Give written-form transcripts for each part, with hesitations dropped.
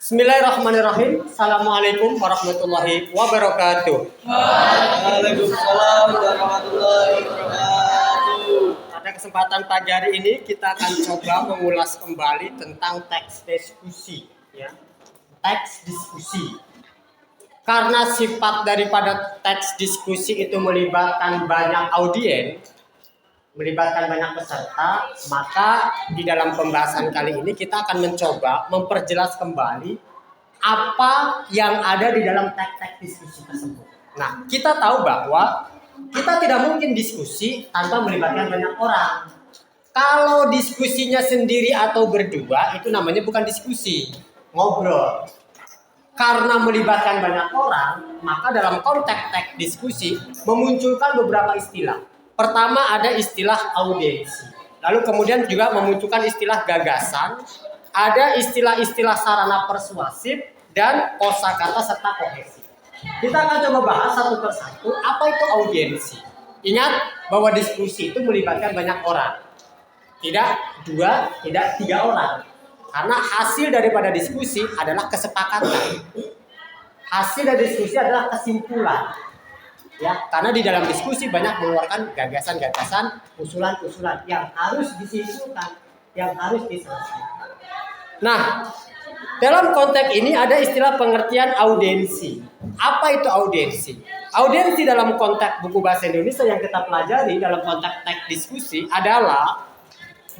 Bismillahirrahmanirrahim. Assalamualaikum warahmatullahi wabarakatuh. Waalaikumsalam warahmatullahi wabarakatuh. Pada kesempatan pagi hari ini kita akan coba mengulas kembali tentang teks diskusi, ya. Teks diskusi. Karena sifat daripada teks diskusi itu melibatkan banyak audiens, melibatkan banyak peserta, maka di dalam pembahasan kali ini kita akan mencoba memperjelas kembali apa yang ada di dalam teks diskusi tersebut. Nah, kita tahu bahwa kita tidak mungkin diskusi tanpa melibatkan banyak orang. Kalau diskusinya sendiri atau berdua, itu namanya bukan diskusi, ngobrol. Karena melibatkan banyak orang, maka dalam konteks teks diskusi memunculkan beberapa istilah. Pertama ada istilah audiensi, lalu kemudian juga memunculkan istilah gagasan, ada istilah-istilah sarana persuasif, dan kosakata serta kohesi. Kita akan coba bahas satu persatu apa itu audiensi. Ingat bahwa diskusi itu melibatkan banyak orang, tidak dua, tidak tiga orang. Karena hasil daripada diskusi adalah kesepakatan. Hasil dari diskusi adalah kesimpulan. Ya, karena di dalam diskusi banyak mengeluarkan gagasan-gagasan, usulan-usulan yang harus disimpulkan, yang harus diselesaikan. Nah, dalam konteks ini ada istilah pengertian audiensi. Apa itu audiensi? Audiensi dalam konteks buku bahasa Indonesia yang kita pelajari dalam konteks teks diskusi adalah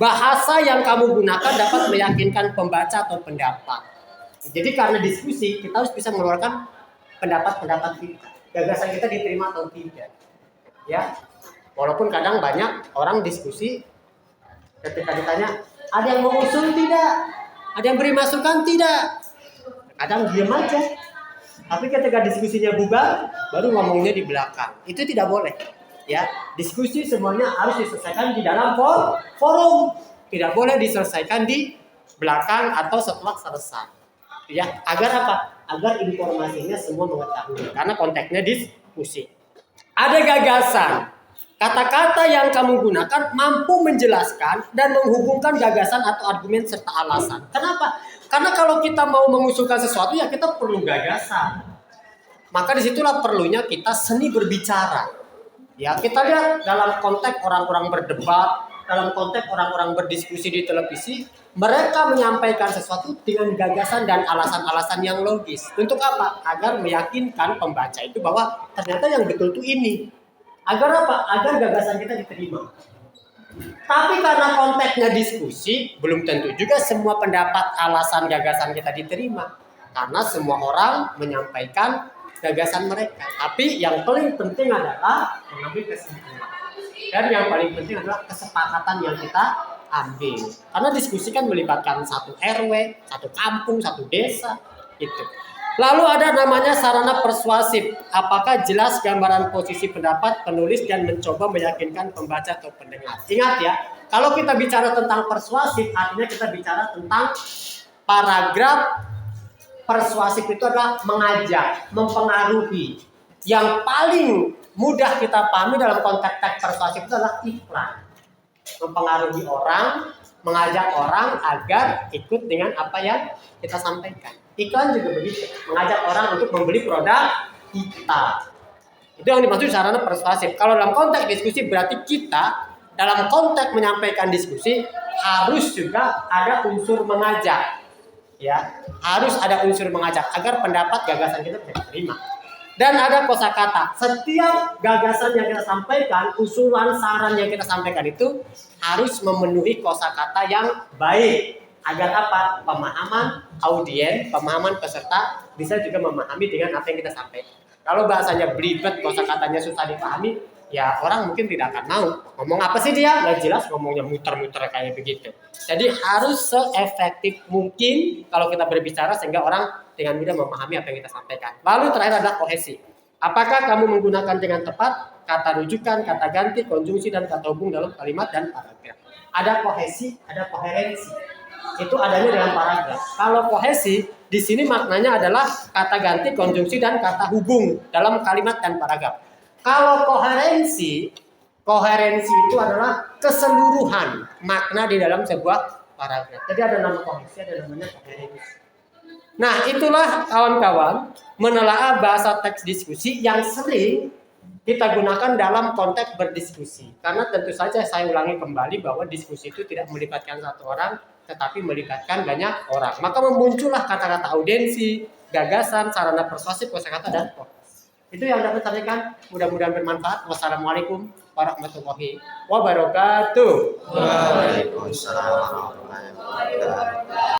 bahasa yang kamu gunakan dapat meyakinkan pembaca atau pendapat. Jadi karena diskusi kita harus bisa mengeluarkan pendapat-pendapat kita. Gagasan kita diterima atau tidak, ya. Walaupun kadang banyak orang diskusi ketika ditanya ada yang mengusul tidak, ada yang beri masukan tidak, kadang diam aja. Tapi ketika diskusinya bubar, baru ngomongnya di belakang. Itu tidak boleh, ya. Diskusi semuanya harus diselesaikan di dalam forum, tidak boleh diselesaikan di belakang atau setelah selesai. Ya, agar apa? Agar informasinya semua mengetahui. Karena konteksnya diskusi. Ada gagasan. Kata-kata yang kamu gunakan mampu menjelaskan dan menghubungkan gagasan atau argumen serta alasan. Kenapa? Karena kalau kita mau mengusulkan sesuatu ya kita perlu gagasan. Maka disitulah perlunya kita seni berbicara. Ya, kita lihat dalam konteks orang-orang berdebat, dalam konteks orang-orang berdiskusi di televisi, mereka menyampaikan sesuatu dengan gagasan dan alasan-alasan yang logis. Untuk apa? Agar meyakinkan pembaca itu bahwa ternyata yang betul itu ini. Agar apa? Agar gagasan kita diterima. Tapi karena konteksnya diskusi, belum tentu juga semua pendapat, alasan, gagasan kita diterima. Karena semua orang menyampaikan gagasan mereka. Tapi yang paling penting adalah mengambil kesimpulan. Dan yang paling penting adalah kesepakatan yang kita ambil. Karena diskusi kan melibatkan satu RW, satu kampung, satu desa, gitu. Lalu ada namanya sarana persuasif. Apakah jelas gambaran posisi pendapat penulis dan mencoba meyakinkan pembaca atau pendengar. Ingat ya, kalau kita bicara tentang persuasif, artinya kita bicara tentang paragraf persuasif itu adalah mengajak, mempengaruhi. Yang paling mudah kita pahami dalam konteks teks persuasif itu adalah iklan. Mempengaruhi orang, mengajak orang agar ikut dengan apa yang kita sampaikan. Iklan juga begitu, mengajak orang untuk membeli produk kita. Itu yang dimaksud sarana persuasif. Kalau dalam konteks diskusi berarti kita dalam konteks menyampaikan diskusi harus juga ada unsur mengajak. Ya, harus ada unsur mengajak agar pendapat gagasan kita bisa diterima. Dan ada kosakata. Setiap gagasan yang kita sampaikan, usulan, saran yang kita sampaikan itu harus memenuhi kosakata yang baik. Agar apa? Pemahaman audiens, pemahaman peserta bisa juga memahami dengan apa yang kita sampaikan. Kalau bahasanya belibet, kosakatanya susah dipahami, ya orang mungkin tidak akan mau. Ngomong apa sih dia? Nggak jelas, ngomongnya muter-muter kayak begitu. Jadi harus seefektif mungkin kalau kita berbicara sehingga orang dengan mudah memahami apa yang kita sampaikan. Lalu terakhir adalah kohesi. Apakah kamu menggunakan dengan tepat kata rujukan, kata ganti, konjungsi, dan kata hubung dalam kalimat dan paragraf. Ada kohesi, ada koherensi. Itu adanya dalam paragraf. Kalau kohesi, di sini maknanya adalah kata ganti, konjungsi, dan kata hubung dalam kalimat dan paragraf. Kalau koherensi itu adalah keseluruhan makna di dalam sebuah paragraf. Jadi ada nama kohesi, ada namanya koherensi. Nah, itulah kawan-kawan menelaah bahasa teks diskusi yang sering kita gunakan dalam konteks berdiskusi. Karena tentu saja saya ulangi kembali bahwa diskusi itu tidak melibatkan satu orang, tetapi melibatkan banyak orang. Maka memuncullah kata-kata audiensi, gagasan, sarana persuasif, kosakata dan konteks. Itu yang dapat saya sampaikan. Mudah-mudahan bermanfaat. Wassalamualaikum warahmatullahi wabarakatuh. Waalaikumsalam warahmatullahi wabarakatuh.